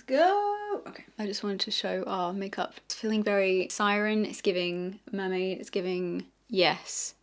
go. Okay, I just wanted to show our makeup. It's feeling very siren, it's giving mermaid, it's giving yes.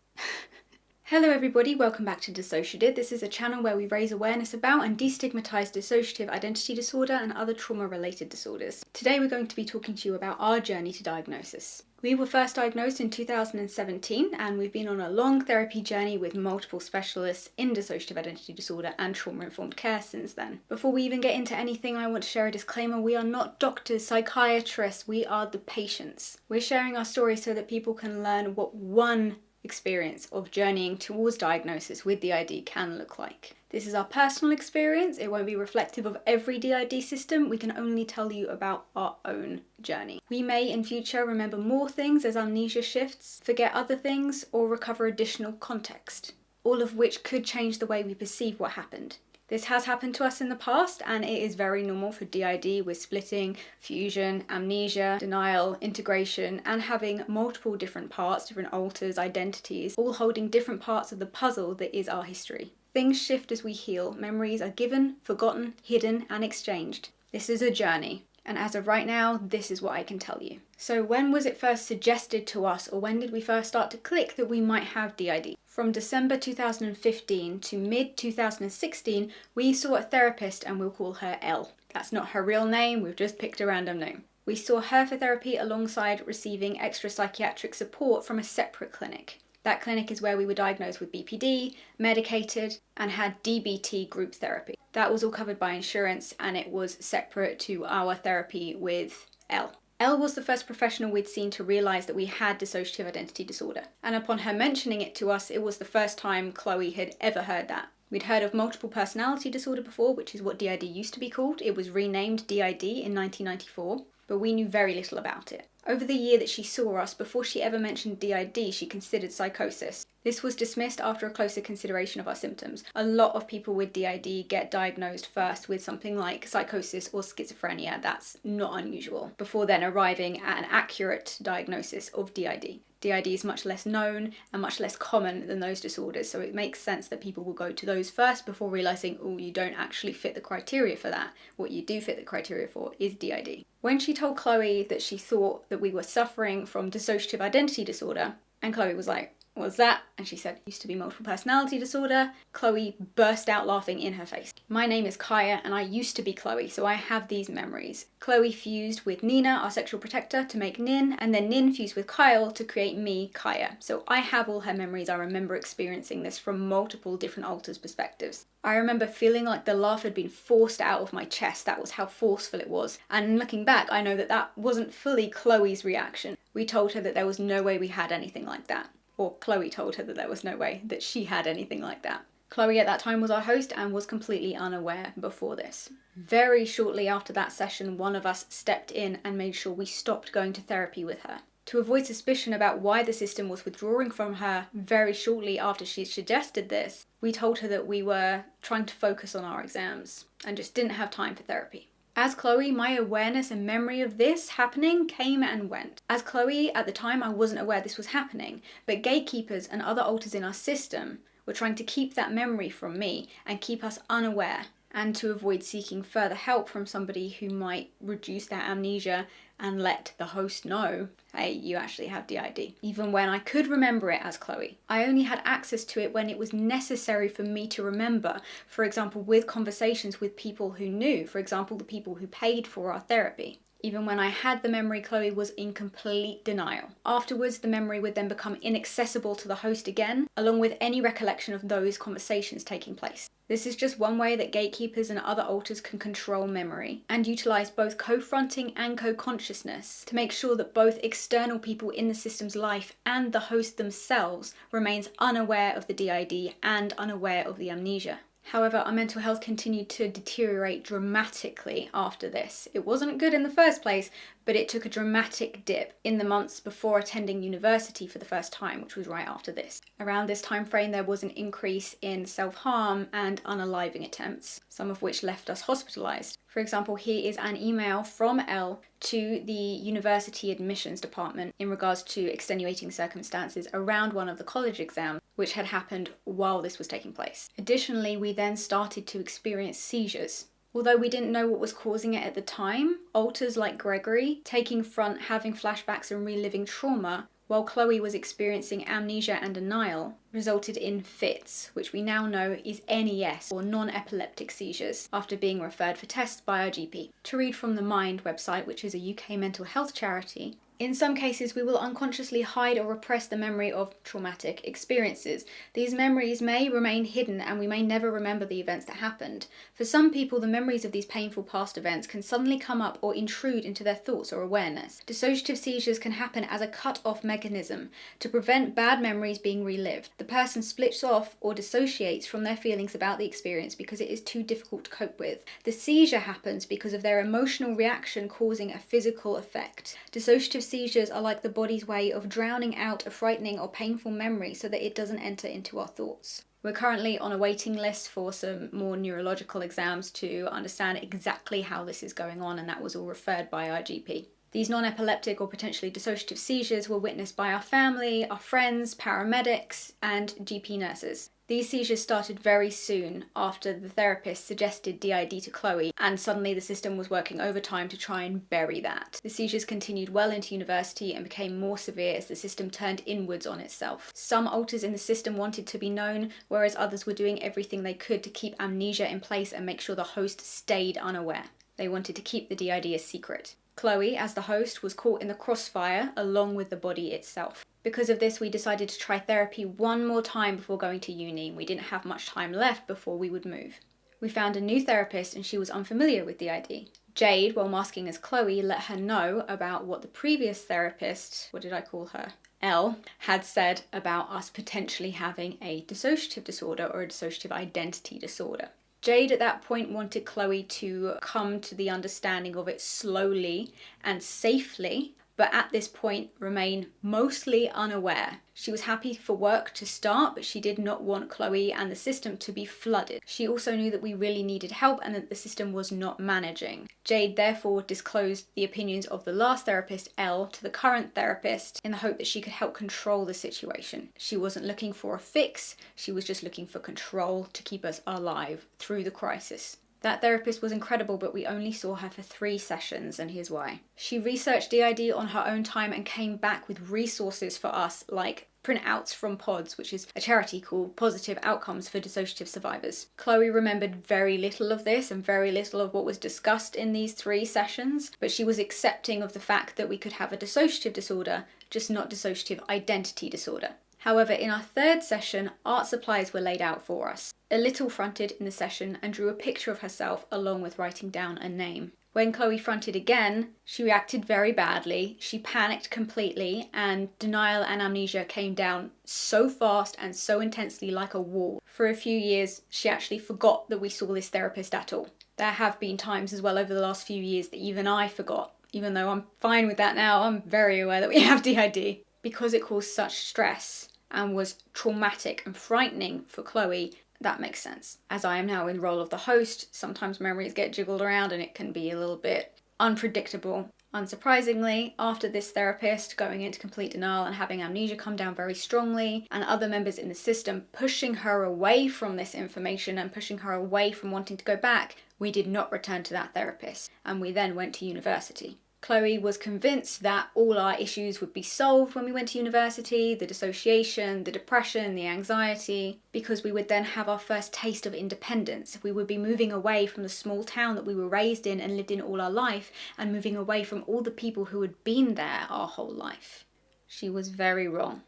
Hello everybody, welcome back to DissociaDID. This is a channel where we raise awareness about and destigmatise dissociative identity disorder and other trauma-related disorders. Today we're going to be talking to you about our journey to diagnosis. We were first diagnosed in 2017 and we've been on a long therapy journey with multiple specialists in dissociative identity disorder and trauma-informed care since then. Before we even get into anything, I want to share a disclaimer. We are not doctors, psychiatrists, we are the patients. We're sharing our story so that people can learn what one experience of journeying towards diagnosis with DID can look like. This is our personal experience. It won't be reflective of every DID system. We can only tell you about our own journey. We may in future remember more things as amnesia shifts, forget other things, or recover additional context, all of which could change the way we perceive what happened. This has happened to us in the past, and it is very normal for DID with splitting, fusion, amnesia, denial, integration, and having multiple different parts, different alters, identities, all holding different parts of the puzzle that is our history. Things shift as we heal. Memories are given, forgotten, hidden, and exchanged. This is a journey. And as of right now, this is what I can tell you. So when was it first suggested to us, or when did we first start to click that we might have DID? From December 2015 to mid-2016, we saw a therapist and we'll call her L. That's not her real name, we've just picked a random name. We saw her for therapy alongside receiving extra psychiatric support from a separate clinic. That clinic is where we were diagnosed with BPD, medicated, and had DBT group therapy. That was all covered by insurance and it was separate to our therapy with L. Elle was the first professional we'd seen to realise that we had dissociative identity disorder. And upon her mentioning it to us, it was the first time Chloe had ever heard that. We'd heard of multiple personality disorder before, which is what DID used to be called. It was renamed DID in 1994, but we knew very little about it. Over the year that she saw us, before she ever mentioned DID, she considered psychosis. This was dismissed after a closer consideration of our symptoms. A lot of people with DID get diagnosed first with something like psychosis or schizophrenia. That's not unusual, before then arriving at an accurate diagnosis of DID. DID is much less known and much less common than those disorders, so it makes sense that people will go to those first before realising, oh, you don't actually fit the criteria for that. What you do fit the criteria for is DID. When she told Chloe that she thought that we were suffering from dissociative identity disorder, and Chloe was like, what's that? And she said, used to be multiple personality disorder. Chloe burst out laughing in her face. My name is Kaya and I used to be Chloe, so I have these memories. Chloe fused with Nina, our sexual protector, to make Nin, and then Nin fused with Kyle to create me, Kaya. So I have all her memories. I remember experiencing this from multiple different alters perspectives. I remember feeling like the laugh had been forced out of my chest. That was how forceful it was. And looking back, I know that that wasn't fully Chloe's reaction. We told her that there was no way we had anything like that. Or Chloe told her that there was no way that she had anything like that. Chloe at that time was our host and was completely unaware before this. Very shortly after that session, one of us stepped in and made sure we stopped going to therapy with her. To avoid suspicion about why the system was withdrawing from her very shortly after she suggested this, we told her that we were trying to focus on our exams and just didn't have time for therapy. As Chloe, my awareness and memory of this happening came and went. As Chloe, at the time I wasn't aware this was happening, but gatekeepers and other alters in our system were trying to keep that memory from me and keep us unaware, and to avoid seeking further help from somebody who might reduce their amnesia and let the host know, hey, you actually have DID. Even when I could remember it as Chloe. I only had access to it when it was necessary for me to remember. For example, with conversations with people who knew, for example, the people who paid for our therapy. Even when I had the memory, Chloe was in complete denial. Afterwards, the memory would then become inaccessible to the host again, along with any recollection of those conversations taking place. This is just one way that gatekeepers and other alters can control memory and utilise both co-fronting and co-consciousness to make sure that both external people in the system's life and the host themselves remains unaware of the DID and unaware of the amnesia. However, our mental health continued to deteriorate dramatically after this. It wasn't good in the first place, but it took a dramatic dip in the months before attending university for the first time, which was right after this. Around this time frame, there was an increase in self-harm and unaliving attempts, some of which left us hospitalised. For example, here is an email from Elle to the university admissions department in regards to extenuating circumstances around one of the college exams, which had happened while this was taking place. Additionally, we then started to experience seizures. Although we didn't know what was causing it at the time, alters like Gregory, taking front, having flashbacks and reliving trauma, while Chloe was experiencing amnesia and denial, resulted in fits, which we now know is NES, or non-epileptic seizures, after being referred for tests by our GP. To read from the Mind website, which is a UK mental health charity, in some cases, we will unconsciously hide or repress the memory of traumatic experiences. These memories may remain hidden and we may never remember the events that happened. For some people, the memories of these painful past events can suddenly come up or intrude into their thoughts or awareness. Dissociative seizures can happen as a cut-off mechanism to prevent bad memories being relived. The person splits off or dissociates from their feelings about the experience because it is too difficult to cope with. The seizure happens because of their emotional reaction causing a physical effect. Dissociative seizures are like the body's way of drowning out a frightening or painful memory so that it doesn't enter into our thoughts. We're currently on a waiting list for some more neurological exams to understand exactly how this is going on, and that was all referred by our GP. These non-epileptic or potentially dissociative seizures were witnessed by our family, our friends, paramedics, and GP nurses. These seizures started very soon after the therapist suggested DID to Chloe, and suddenly the system was working overtime to try and bury that. The seizures continued well into university and became more severe as the system turned inwards on itself. Some alters in the system wanted to be known, whereas others were doing everything they could to keep amnesia in place and make sure the host stayed unaware. They wanted to keep the DID a secret. Chloe, as the host, was caught in the crossfire along with the body itself. Because of this, we decided to try therapy one more time before going to uni. We didn't have much time left before we would move. We found a new therapist and she was unfamiliar with DID. Jade, while masking as Chloe, let her know about what the previous therapist, what did I call her? Elle, had said about us potentially having a dissociative disorder or a dissociative identity disorder. Jade at that point wanted Chloe to come to the understanding of it slowly and safely, but at this point remain mostly unaware. She was happy for work to start, but she did not want Chloe and the system to be flooded. She also knew that we really needed help and that the system was not managing. Jade therefore disclosed the opinions of the last therapist, Elle, to the current therapist in the hope that she could help control the situation. She wasn't looking for a fix, she was just looking for control to keep us alive through the crisis. That therapist was incredible, but we only saw her for 3 sessions, and here's why. She researched DID on her own time and came back with resources for us, like printouts from PODS, which is a charity called Positive Outcomes for Dissociative Survivors. Chloe remembered very little of this and very little of what was discussed in these 3 sessions, but she was accepting of the fact that we could have a dissociative disorder, just not dissociative identity disorder. However, in our 3rd session, art supplies were laid out for us. A little fronted in the session and drew a picture of herself along with writing down a name. When Chloe fronted again, she reacted very badly, she panicked completely, and denial and amnesia came down so fast and so intensely like a wall. For a few years, she actually forgot that we saw this therapist at all. There have been times as well over the last few years that even I forgot. Even though I'm fine with that now, I'm very aware that we have DID. Because it caused such stress and was traumatic and frightening for Chloe, that makes sense. As I am now in the role of the host, sometimes memories get jiggled around and it can be a little bit unpredictable. Unsurprisingly, after this therapist going into complete denial and having amnesia come down very strongly, and other members in the system pushing her away from this information and pushing her away from wanting to go back, we did not return to that therapist, and we then went to university. Chloe was convinced that all our issues would be solved when we went to university, the dissociation, the depression, the anxiety, because we would then have our first taste of independence. We would be moving away from the small town that we were raised in and lived in all our life, and moving away from all the people who had been there our whole life. She was very wrong.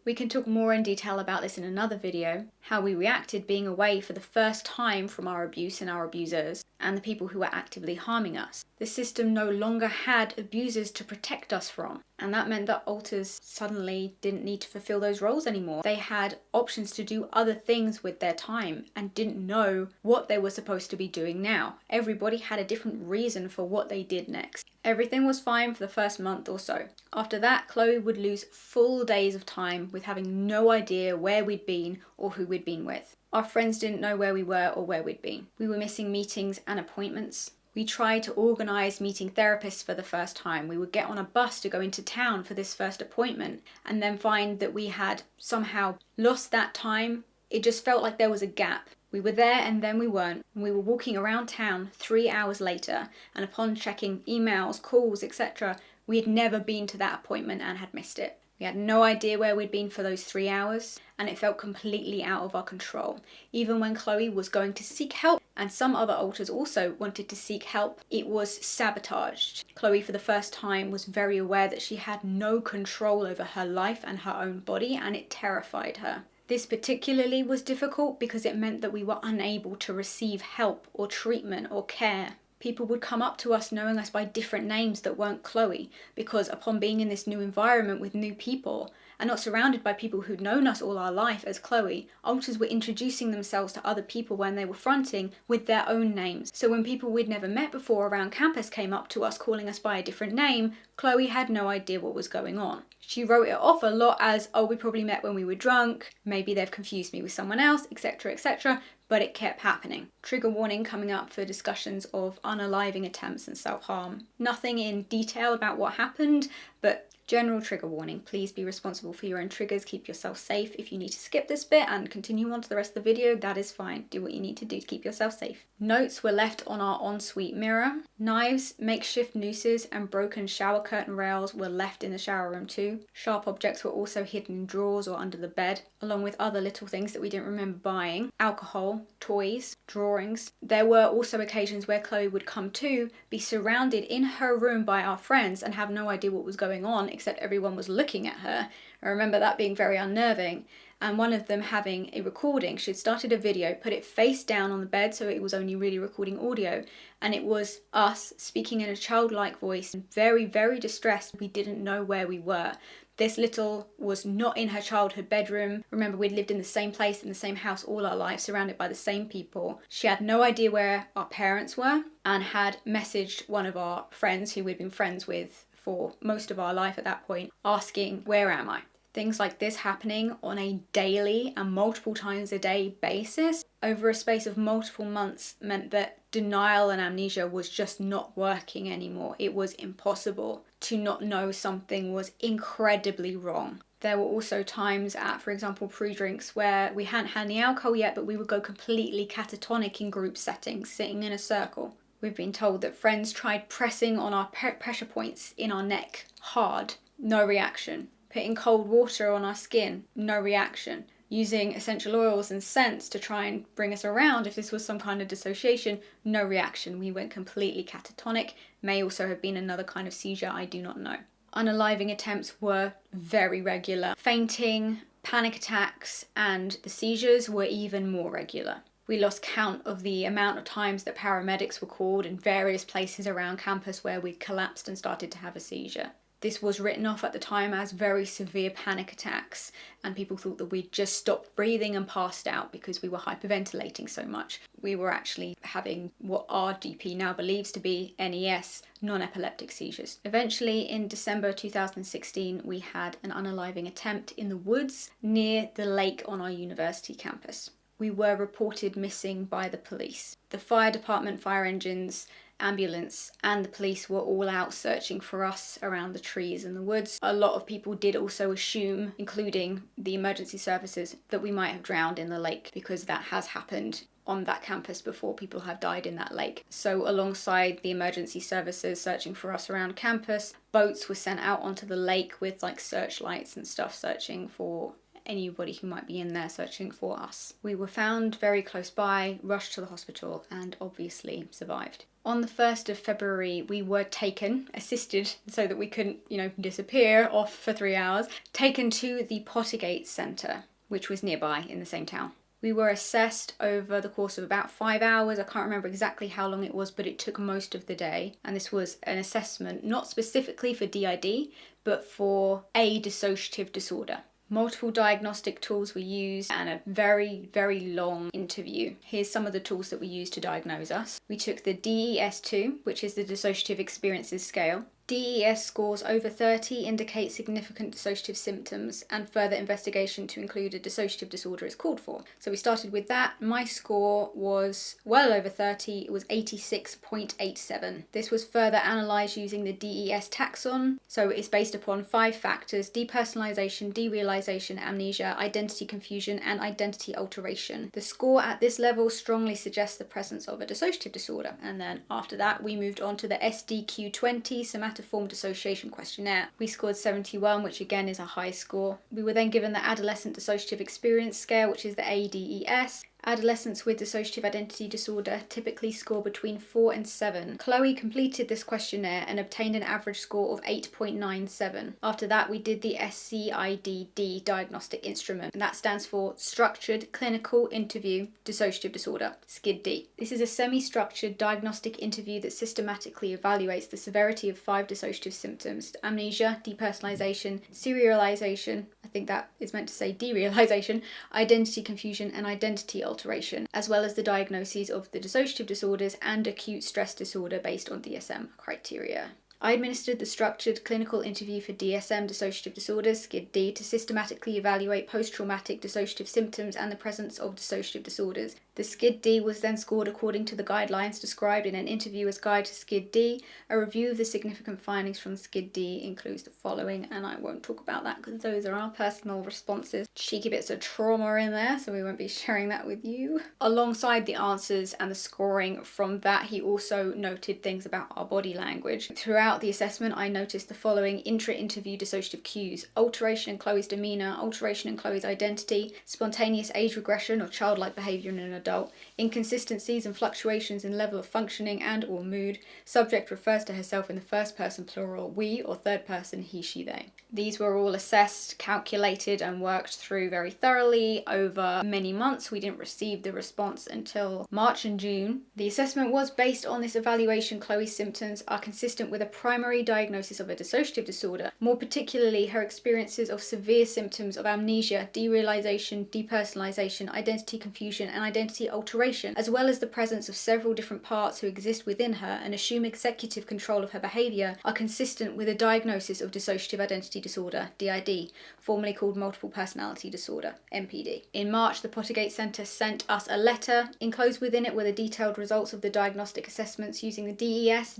We can talk more in detail about this in another video, how we reacted being away for the first time from our abuse and our abusers, and the people who were actively harming us. The system no longer had abusers to protect us from, and that meant that alters suddenly didn't need to fulfill those roles anymore. They had options to do other things with their time and didn't know what they were supposed to be doing now. Everybody had a different reason for what they did next. Everything was fine for the first month or so. After that, Chloe would lose full days of time with having no idea where we'd been or who we'd been with. Our friends didn't know where we were or where we'd been. We were missing meetings and appointments. We tried to organise meeting therapists for the first time. We would get on a bus to go into town for this first appointment and then find that we had somehow lost that time. It just felt like there was a gap. We were there and then we weren't. We were walking around town 3 hours later, and upon checking emails, calls, etc., we had never been to that appointment and had missed it. We had no idea where we'd been for those 3 hours, and it felt completely out of our control. Even when Chloe was going to seek help, and some other alters also wanted to seek help, it was sabotaged. Chloe, for the first time, was very aware that she had no control over her life and her own body, and it terrified her. This particularly was difficult because it meant that we were unable to receive help or treatment or care. People would come up to us knowing us by different names that weren't Chloe, because upon being in this new environment with new people, and not surrounded by people who'd known us all our life as Chloe, alters were introducing themselves to other people when they were fronting with their own names. So when people we'd never met before around campus came up to us calling us by a different name, Chloe had no idea what was going on. She wrote it off a lot as, oh, we probably met when we were drunk, maybe they've confused me with someone else, etc., etc., but it kept happening. Trigger warning coming up for discussions of unaliving attempts and self-harm. Nothing in detail about what happened, but general trigger warning. Please be responsible for your own triggers. Keep yourself safe. If you need to skip this bit and continue on to the rest of the video, that is fine. Do what you need to do to keep yourself safe. Notes were left on our ensuite mirror. Knives, makeshift nooses, and broken shower curtain rails were left in the shower room too. Sharp objects were also hidden in drawers or under the bed, along with other little things that we didn't remember buying. Alcohol, toys, drawings. There were also occasions where Chloe would come to, be surrounded in her room by our friends and have no idea what was going on, except everyone was looking at her. I remember that being very unnerving. And one of them having a recording. She'd started a video, put it face down on the bed so it was only really recording audio, and it was us speaking in a childlike voice, very, very distressed. We didn't know where we were. This little was not in her childhood bedroom. Remember, we'd lived in the same place, in the same house all our life, surrounded by the same people. She had no idea where our parents were and had messaged one of our friends who we'd been friends with for most of our life at that point, asking, where am I? Things like this happening on a daily and multiple times a day basis over a space of multiple months meant that denial and amnesia was just not working anymore. It was impossible to not know something was incredibly wrong. There were also times at, for example, pre-drinks where we hadn't had any alcohol yet, but we would go completely catatonic in group settings, sitting in a circle. We've been told that friends tried pressing on our pressure points in our neck hard, no reaction. Putting cold water on our skin, no reaction. Using essential oils and scents to try and bring us around if this was some kind of dissociation, no reaction. We went completely catatonic. May also have been another kind of seizure, I do not know. Unaliving attempts were very regular. Fainting, panic attacks, and the seizures were even more regular. We lost count of the amount of times that paramedics were called in various places around campus where we'd collapsed and started to have a seizure. This was written off at the time as very severe panic attacks, and people thought that we'd just stopped breathing and passed out because we were hyperventilating so much. We were actually having what our GP now believes to be NES, non-epileptic seizures. Eventually, in December 2016, we had an unaliving attempt in the woods near the lake on our university campus. We were reported missing by the police. The fire department, fire engines, ambulance and the police were all out searching for us around the trees in the woods. A lot of people did also assume, including the emergency services, that we might have drowned in the lake because that has happened on that campus before. People have died in that lake. So alongside the emergency services searching for us around campus, boats were sent out onto the lake with like searchlights and stuff searching for anybody who might be in there searching for us. We were found very close by, rushed to the hospital, and obviously survived. On the 1st of February, we were taken, assisted so that we couldn't, disappear off for 3 hours, taken to the Pottergate Centre, which was nearby in the same town. We were assessed over the course of about 5 hours. I can't remember exactly how long it was, but it took most of the day. And this was an assessment, not specifically for DID, but for a dissociative disorder. Multiple diagnostic tools were used and a very, very long interview. Here's some of the tools that we used to diagnose us. We took the DES2, which is the Dissociative Experiences Scale. DES scores over 30 indicate significant dissociative symptoms, and further investigation to include a dissociative disorder is called for. So we started with that. My score was well over 30. It was 86.87. This was further analysed using the DES taxon. So it's based upon 5 factors: depersonalization, derealization, amnesia, identity confusion, and identity alteration. The score at this level strongly suggests the presence of a dissociative disorder. And then after that, we moved on to the SDQ-20 somatoform dissociation questionnaire. We scored 71, which again is a high score. We were then given the adolescent dissociative experience scale, which is the ADES. Adolescents with dissociative identity disorder typically score between 4 and 7. Chloe completed this questionnaire and obtained an average score of 8.97. After that, we did the SCIDD diagnostic instrument, and that stands for Structured Clinical Interview Dissociative Disorder, SCID-D. This is a semi-structured diagnostic interview that systematically evaluates the severity of 5 dissociative symptoms: amnesia, depersonalization, serialization, I think that is meant to say derealization, identity confusion, and identity alteration, as well as the diagnoses of the dissociative disorders and acute stress disorder based on DSM criteria. I administered the structured clinical interview for DSM dissociative disorders, SCID-D, to systematically evaluate post-traumatic dissociative symptoms and the presence of dissociative disorders. The SCID-D was then scored according to the guidelines described in an interviewer's guide to SCID-D. A review of the significant findings from SCID-D includes the following, and I won't talk about that because those are our personal responses. Cheeky bits of trauma in there, so we won't be sharing that with you. Alongside the answers and the scoring from that, he also noted things about our body language. Throughout the assessment, I noticed the following intra-interview dissociative cues: alteration in Chloe's demeanour, alteration in Chloe's identity, spontaneous age regression or childlike behaviour in an adult, inconsistencies and fluctuations in level of functioning and or mood. Subject refers to herself in the first person plural we, or third person he, she, they. These were all assessed, calculated and worked through very thoroughly over many months. We didn't receive the response until March and June. The assessment was based on this evaluation. Chloe's symptoms are consistent with a primary diagnosis of a dissociative disorder, more particularly her experiences of severe symptoms of amnesia, derealization, depersonalization, identity confusion and identity alteration, as well as the presence of several different parts who exist within her and assume executive control of her behaviour, are consistent with a diagnosis of dissociative identity disorder, DID, formerly called multiple personality disorder, MPD. In March, the Pottergate Centre sent us a letter. Enclosed within it were the detailed results of the diagnostic assessments using the DES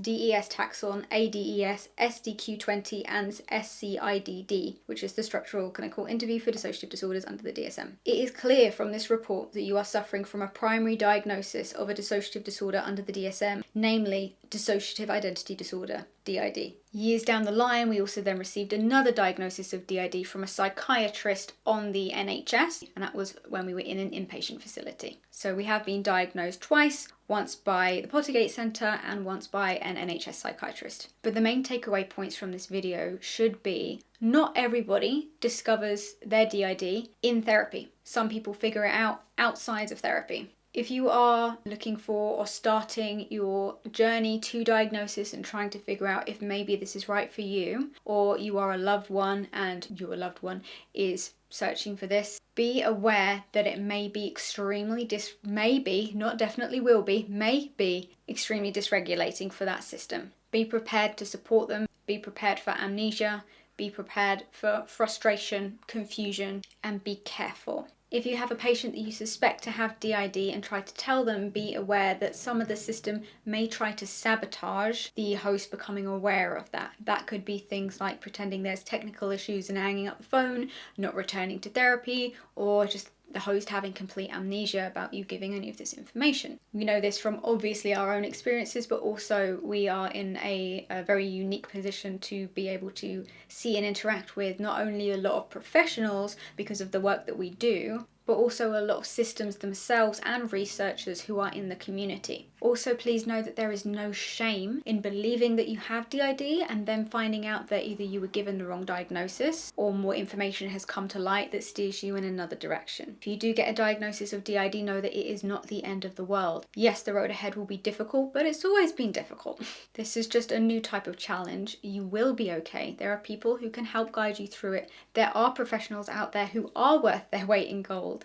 taxon, ADES, SDQ-20 and SCIDD, which is the structural clinical interview for dissociative disorders under the DSM. It is clear from this report that you are suffering from a primary diagnosis of a dissociative disorder under the DSM, namely dissociative identity disorder, DID. Years down the line, we also then received another diagnosis of DID from a psychiatrist on the NHS, and that was when we were in an inpatient facility. So we have been diagnosed twice, once by the Pottergate Centre and once by an NHS psychiatrist. But the main takeaway points from this video should be: not everybody discovers their DID in therapy. Some people figure it out outside of therapy. If you are looking for or starting your journey to diagnosis and trying to figure out if maybe this is right for you, or you are a loved one and your loved one is searching for this, be aware that it may be extremely may be extremely dysregulating for that system. Be prepared to support them, be prepared for amnesia, be prepared for frustration, confusion, and be careful. If you have a patient that you suspect to have DID and try to tell them, be aware that some of the system may try to sabotage the host becoming aware of that. That could be things like pretending there's technical issues and hanging up the phone, not returning to therapy, or just the host having complete amnesia about you giving any of this information. We know this from obviously our own experiences, but also we are in a very unique position to be able to see and interact with not only a lot of professionals because of the work that we do, but also a lot of systems themselves and researchers who are in the community. Also, please know that there is no shame in believing that you have DID and then finding out that either you were given the wrong diagnosis or more information has come to light that steers you in another direction. If you do get a diagnosis of DID, know that it is not the end of the world. Yes, the road ahead will be difficult, but it's always been difficult. This is just a new type of challenge. You will be okay. There are people who can help guide you through it. There are professionals out there who are worth their weight in gold.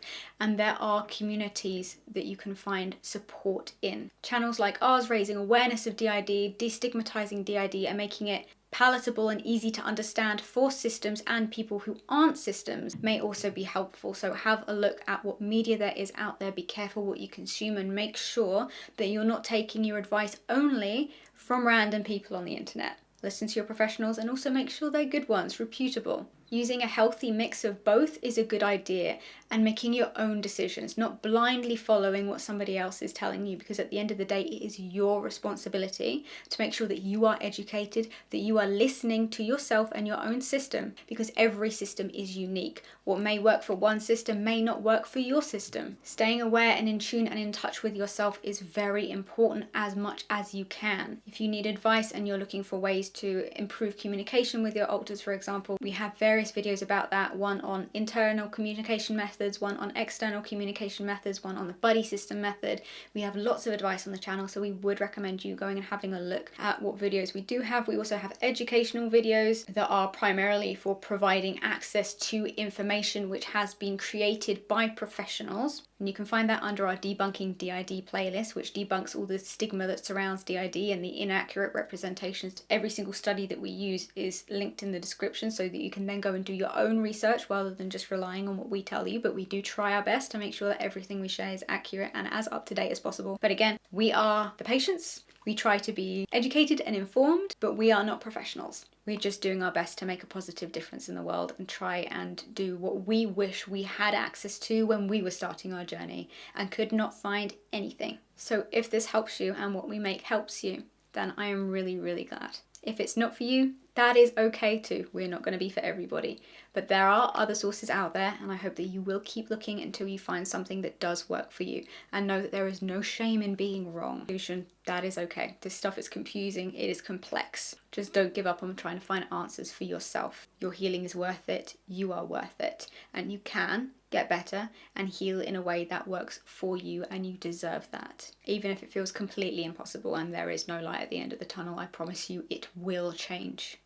And there are communities that you can find support in. Channels like ours raising awareness of DID, destigmatizing DID and making it palatable and easy to understand for systems and people who aren't systems may also be helpful. So have a look at what media there is out there, be careful what you consume, and make sure that you're not taking your advice only from random people on the internet. Listen to your professionals and also make sure they're good ones, reputable. Using a healthy mix of both is a good idea, and making your own decisions, not blindly following what somebody else is telling you, because at the end of the day, it is your responsibility to make sure that you are educated, that you are listening to yourself and your own system, because every system is unique. What may work for one system may not work for your system. Staying aware and in tune and in touch with yourself is very important, as much as you can. If you need advice and you're looking for ways to improve communication with your alters, for example, we have various videos about that, one on internal communication methods, one on external communication methods, one on the buddy system method. We have lots of advice on the channel, so we would recommend you going and having a look at what videos we do have. We also have educational videos that are primarily for providing access to information which has been created by professionals. And you can find that under our Debunking DID playlist, which debunks all the stigma that surrounds DID and the inaccurate representations. Every single study that we use is linked in the description so that you can then go and do your own research rather than just relying on what we tell you. But we do try our best to make sure that everything we share is accurate and as up to date as possible. But again, we are the patients. We try to be educated and informed, but we are not professionals. We're just doing our best to make a positive difference in the world and try and do what we wish we had access to when we were starting our journey and could not find anything. So if this helps you and what we make helps you, then I am really, really glad. If it's not for you, that is okay too. We're not going to be for everybody. But there are other sources out there, and I hope that you will keep looking until you find something that does work for you. And know that there is no shame in being wrong. That is okay. This stuff is confusing. It is complex. Just don't give up on trying to find answers for yourself. Your healing is worth it. You are worth it. And you can get better and heal in a way that works for you, and you deserve that. Even if it feels completely impossible and there is no light at the end of the tunnel, I promise you it will change.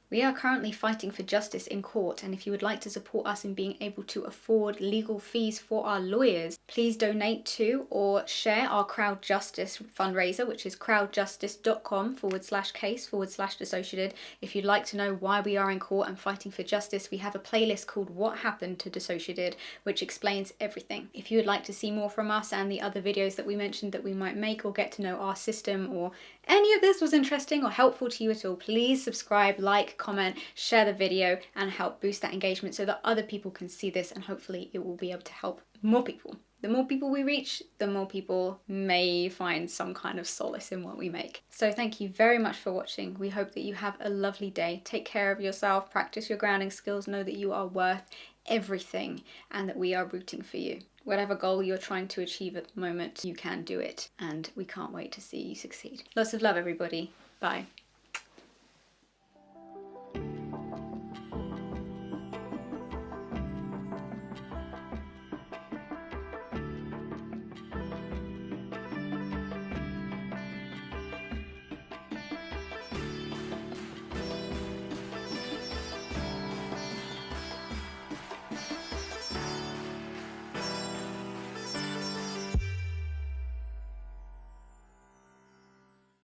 We are currently fighting for justice in court, and if you would like to support us in being able to afford legal fees for our lawyers, please donate to or share our Crowd Justice fundraiser, which is crowdjustice.com/case/dissociated. If you'd like to know why we are in court and fighting for justice, we have a playlist called What Happened to Dissociated, which explains everything. If you would like to see more from us and the other videos that we mentioned that we might make, or get to know our system, or any of this was interesting or helpful to you at all, please subscribe, like, comment, share the video, and help boost that engagement so that other people can see this, and hopefully it will be able to help more people. The more people we reach, the more people may find some kind of solace in what we make. So thank you very much for watching. We hope that you have a lovely day. Take care of yourself, practice your grounding skills, know that you are worth everything and that we are rooting for you. Whatever goal you're trying to achieve at the moment, you can do it, and we can't wait to see you succeed. Lots of love, everybody. Bye.